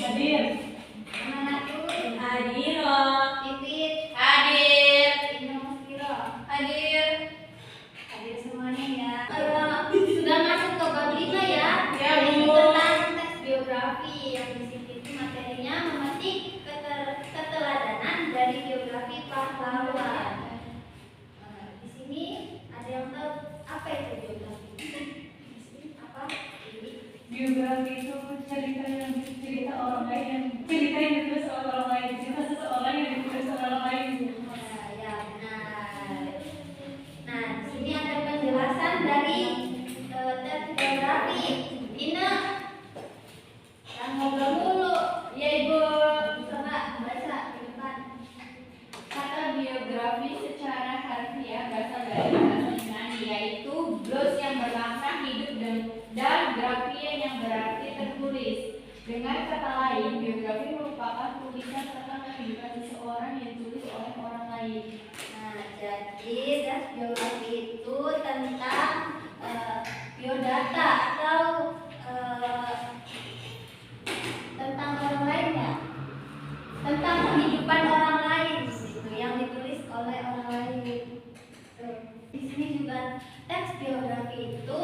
Hadir. Hadiro. Pipit. Hadir. Ini Mas Kiro. Hadir. Hadir semuanya ya. Sudah masuk ke bab 5 ya. Ya, Yaitu Bu. tentang teks biografi yang di sini itu materinya memetik keteladanan dari biografi pahlawan. Di sini ada yang tahu apa itu biografi? Di sini apa? Biografi itu cerita orang lain yang ditulis oleh orang lain, cerita seseorang yang ditulis oleh orang lain. Nah, ya benar. Nah, di sini ada penjelasan dari teks biografi. Ina, yang ngobrol dulu. Ya Ibu, coba baca di depan. Kata biografi secara harfiah berasal dari bahasa Yunani, yaitu bios yang bermakna hidup dan grafia yang berarti tertulis. Dengan kata lain, biografi merupakan tulisan tentang kehidupan seseorang yang ditulis oleh orang lain. Nah, jadi teks biografi itu tentang biodata atau tentang orang lain ya, tentang kehidupan orang lain gitu, yang ditulis oleh orang lain. Di sini juga teks biografi itu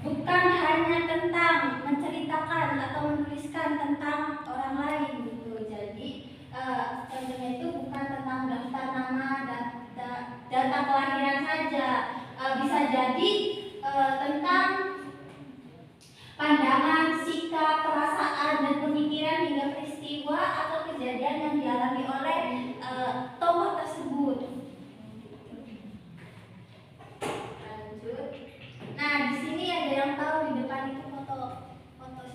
bukan hanya tentang menceritakan atau menuliskan tentang orang lain gitu. Jadi contohnya itu bukan tentang daftar nama dan data kelahiran saja. Bisa jadi tentang pandangan, sikap, perasaan, dan pemikiran hingga peristiwa atau kejadian yang dialami oleh tokoh tersebut. Lanjut. Nah, di sini ada yang tahu di depan itu foto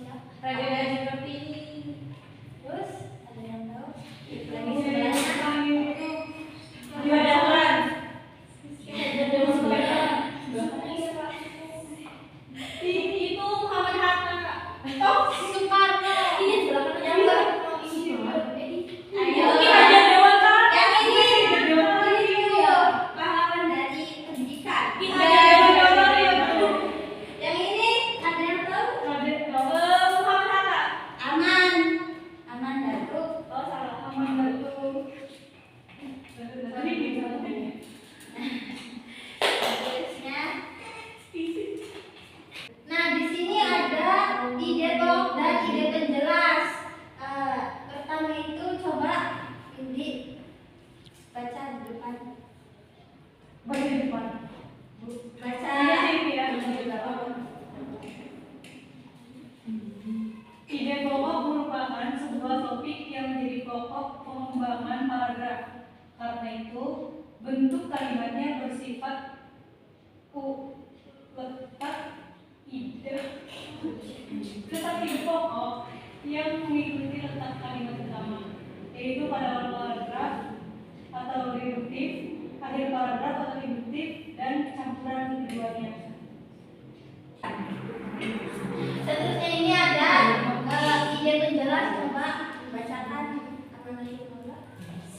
siapa? Raja Kartini. Terus ada yang tahu? Lagi Ini sebelahnya. itu Diwadawan. Itu Muhammad Hatta. Oh, Soekarno. Ini sebelah kanan yang Ayo. Ayo. Ini Raja Dewata. Yang ini. Raja Dewata. Ini dulu. Pahlawan dari pendidikan. Yang ini ada yang tahu? Muhammad Hatta. Aman. Aman Datuk. Oh, salah. Terusnya. Nah, di sini ada ide pokok dan ide penjelas. Pertama itu coba Indi baca di depan. Bagian depan. Baca. Ide pokok merupakan sebuah topik yang menjadi pokok pengembangan paragraf. Karena itu, bentuk kalimatnya bersifat letak ide pokok yang mengikuti letak kalimat utama, yaitu pada awal paragraf atau reduktif, akhir paragraf atau induktif, dan campuran keduanya. Seterusnya ini ada ide penjelas, coba bacakan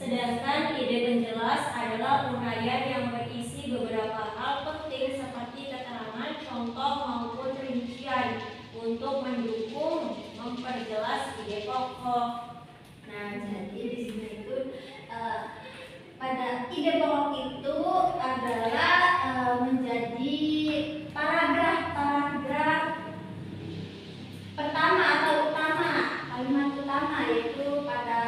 Sedangkan ide penjelas adalah uraian yang berisi beberapa hal penting seperti keterangan, contoh maupun rincian untuk mendukung, memperjelas ide pokok. Nah, jadi di sini itu pada ide pokok itu adalah menjadi paragraf pertama atau utama, kalimat utama, yaitu pada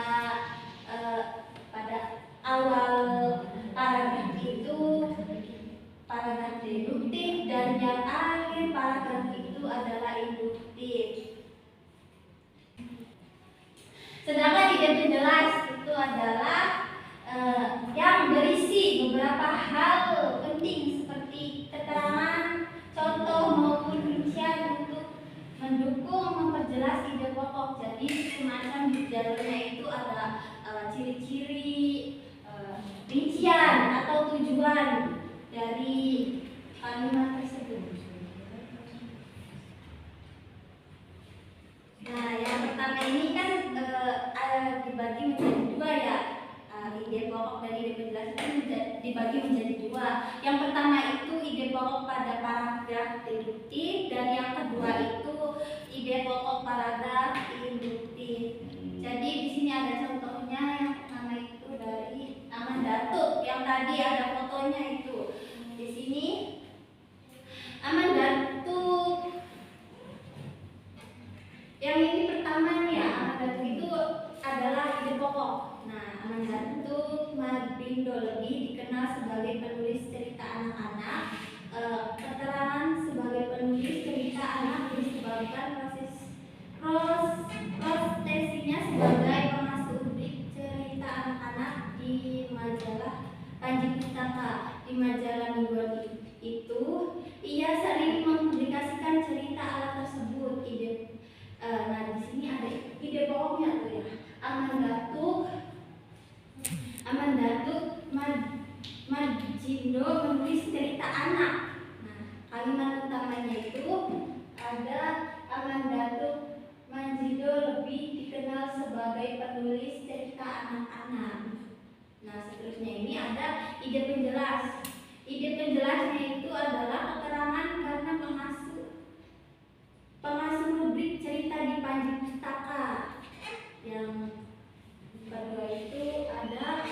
awal paragraf itu paragraf deduktif dan yang akhir paragraf itu adalah induktif. Sedangkan ide penjelas itu adalah yang berisi beberapa hal penting seperti keterangan, contoh maupun rincian untuk mendukung, memperjelas ide pokok. Jadi semacam di jalurnya itu ada ciri-ciri, rincian atau tujuan dari kalimat tersebut. Nah, yang pertama ini kan dibagi menjadi dua ya. Ide pokok dan ide penjelas itu dibagi menjadi dua. Yang pertama itu ide pokok pada paragraf deduktif dan yang kedua itu ide pokok paragraf induktif. utamanya Amandatuk itu adalah ide pokok. Nah, Amandatuk Marbindo lebih dikenal sebagai penulis cerita anak-anak. Keterangan sebagai penulis cerita anak disebabkan profesinya sebagai pengasuh cerita anak-anak di majalah Panji Pustaka. Di majalah mingguan itu, ia sering mempublikasikan cerita anak tersebut. Nah, di sini ada ide pokoknya tuh ya. Amandatuk Marbindo menulis cerita anak. Nah, kalimat utamanya itu ada Amandatuk Marbindo lebih dikenal sebagai penulis cerita anak-anak. Nah, seterusnya ini ada ide penjelas. Ide penjelasnya itu adalah keterangan karena pengasuh rubrik cerita di Panji Pustaka. Yang kedua itu ada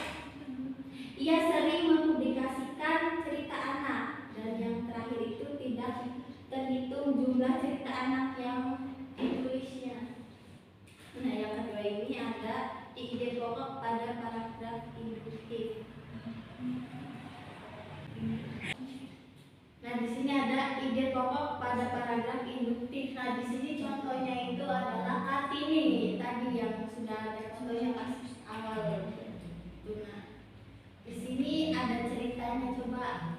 ia sering mempublikasikan cerita anak, dan yang terakhir itu tidak terhitung jumlah cerita anak yang ditulisnya. Nah, yang kedua ini ada ide pokok pada paragraf induktif. Nah, di sini ada ide pokok pada paragraf induktif. Nah, di sini contohnya itu adalah Kartini tadi yang sudah ada contohnya pas awal. Nah, di sini ada ceritanya, coba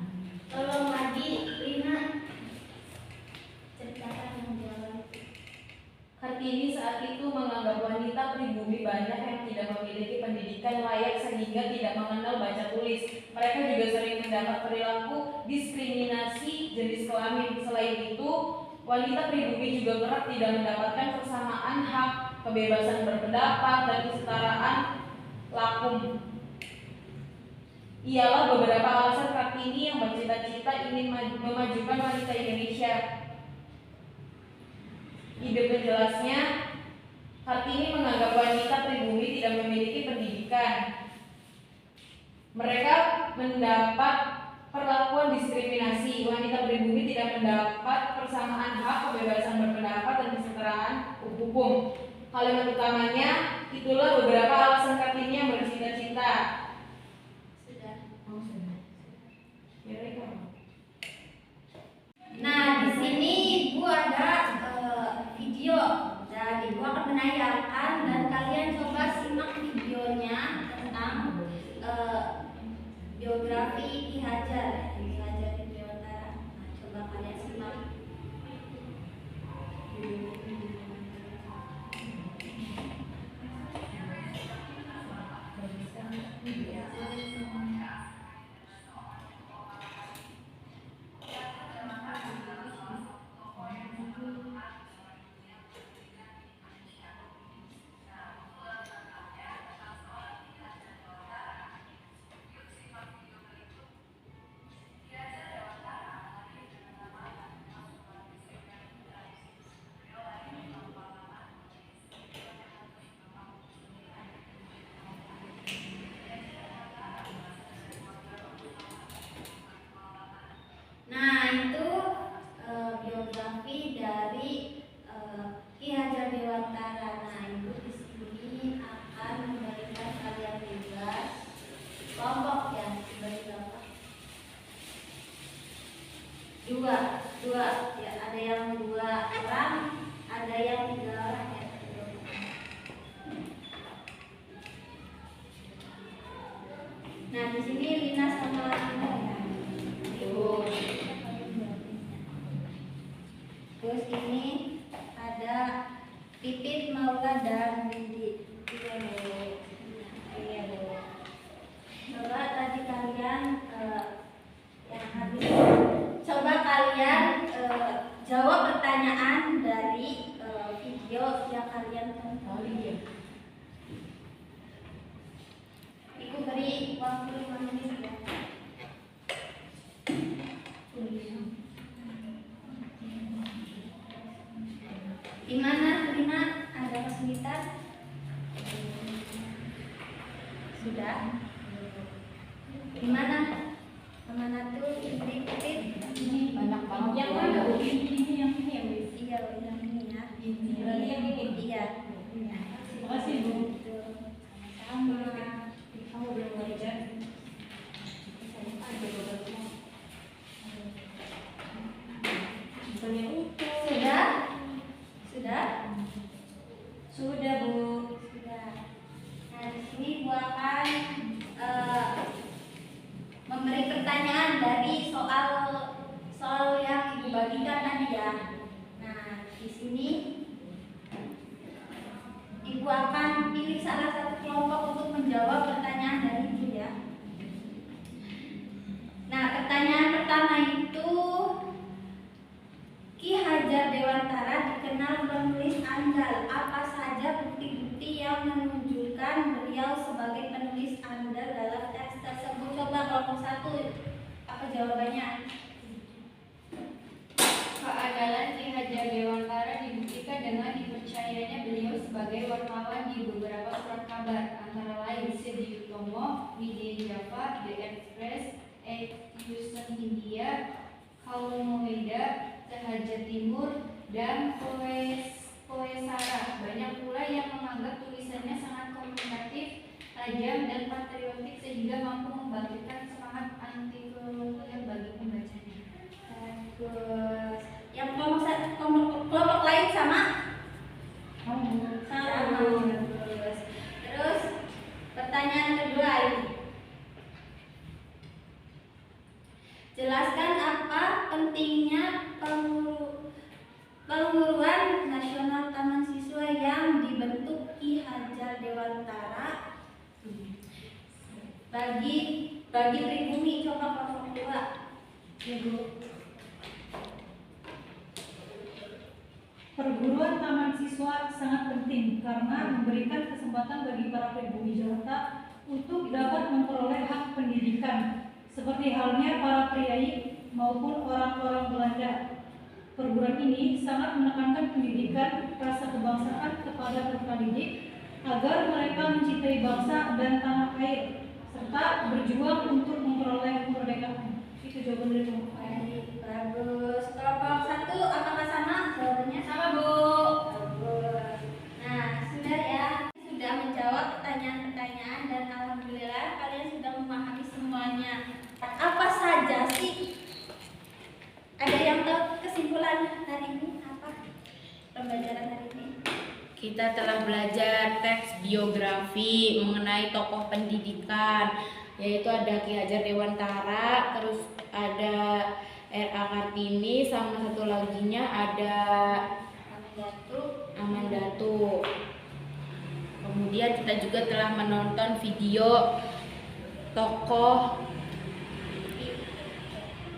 tolong lagi Lina ceritakan yang di awal. Kartini saat itu menganggap wanita pribumi banyak yang tidak memiliki pendidikan layak sehingga tidak mengenal baca tulis. Mereka juga sering mendapat perilaku diskriminasi jenis kelamin. Selain itu, wanita pribumi juga kerap tidak mendapatkan persamaan hak, kebebasan berpendapat, dan kesetaraan lakum. Ialah beberapa alasan Kartini yang bercita-cita ingin memajukan wanita Indonesia. Ide penjelasnya, Kartini menganggap wanita pribumi tidak memiliki pendidikan. Mereka mendapat perlakuan diskriminasi. Wanita pribumi tidak mendapat persamaan hak, kebebasan berpendapat, dan kesetaraan hukum. Kalimat utamanya, itulah beberapa alasan Kartini yang bercita-cita. Nah, di sini Ibu ada video. Dan Ibu akan menayangkan dan kalian coba simak videonya tentang biografi Ki Hajar Dewantara. Nah, coba kalian simak. Nah, itu biografi dari Ki Hajar Dewantara. Nah, Ibu di sini akan memberikan kalian tugas kelompok ya, dibagi berapa? Dua ya, ada yang 2 orang, ada yang 3 orang ya. Nah, di sini Lina sama Lina ya. Terus ini ada Pipit, Maula, dan Windy. Iya, Bu. Coba tadi kalian yang habis. Coba kalian jawab pertanyaan dari video yang kalian tonton. Ibu beri waktu 5 menit ya. Gimana, Lina? Ada kesulitan? Sudah? Gimana? Kemana tuh? Ini Banyak banget. Yang mana? Ini yang ini ya, Miss. Iya, yang ini ya. Berarti yang ini. Iya. Sudah, Bu. Sudah. Nah, di sini Bu akan memberi pertanyaan dari soal yang Ibu bagikan tadi ya. Nah, di sini Ibu akan pilih salah satu kelompok untuk menjawab pertanyaan dari Ibu ya. Nah, pertanyaan pertama itu, Ki Hajar Dewantara dikenal penulis andal. Apa saja bukti-bukti yang menunjukkan beliau sebagai penulis andal dalam teks tersebut? Coba kelompok 1, apa jawabannya? Keandalan Ki Hajar Dewantara dibuktikan dengan dipercayanya beliau sebagai wartawan di beberapa surat kabar, antara lain Sedi Utomo, Media Java, The Express, Houston India, Kaum Muhida, Sahaja Timur, dan Koesara. Banyak pula yang menganggap tulisannya sangat komunikatif, tajam, dan patriotik sehingga mampu membangkitkan semangat anti kolonial bagi pembacanya. Bagus. Yang kelompok lain sama? Sama. Bagus. Terus pertanyaan kedua ini. Jelaskan apa pentingnya penguruan nasional Taman Siswa yang dibentuk Ki Hajar Dewantara bagi pribumi. Coba kelompok 2. Ya, Bu. Perguruan taman siswa sangat penting karena memberikan kesempatan bagi para pribumi Jakarta untuk dapat memperoleh hak pendidikan, seperti halnya para priai maupun orang-orang Belanda. Perguruan ini sangat menekankan pendidikan rasa kebangsaan kepada peserta didik agar mereka mencintai bangsa dan tanah air serta berjuang untuk memperoleh kemerdekaan. Itu jawaban dari kelompok A. Baik, bagus. Kelompok 1 apakah sama jawabannya? Sama, Bu. Bagus. Nah, sudah ya. Sudah menjawab pertanyaan-pertanyaan dan alhamdulillah kalian sudah memahami semuanya. Apa saja sih? Ada yang tahu kesimpulan hari ini apa? Pembelajaran hari ini? Kita telah belajar teks biografi mengenai tokoh pendidikan, yaitu ada Ki Hajar Dewantara, terus ada R.A. Kartini, sama satu laginya ada Amandatu. Kemudian kita juga telah menonton video tokoh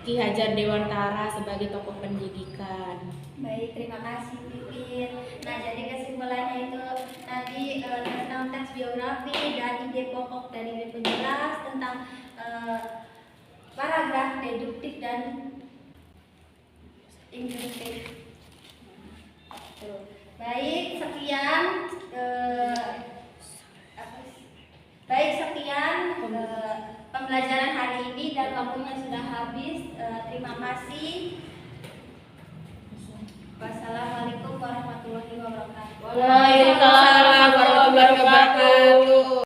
Ki Hajar Dewantara sebagai tokoh pendidikan. Baik, terima kasih Pipin. Nah, jadi kesimpulannya itu tadi tentang teks biografi dan ide pokok dari penjelas tentang paragraf deduktif dan induktif. Baik, sekian pembelajaran hari ini dan waktunya sudah habis. Terima kasih. Wassalamualaikum warahmatullahi wabarakatuh. Waalaikumsalam warahmatullahi wabarakatuh.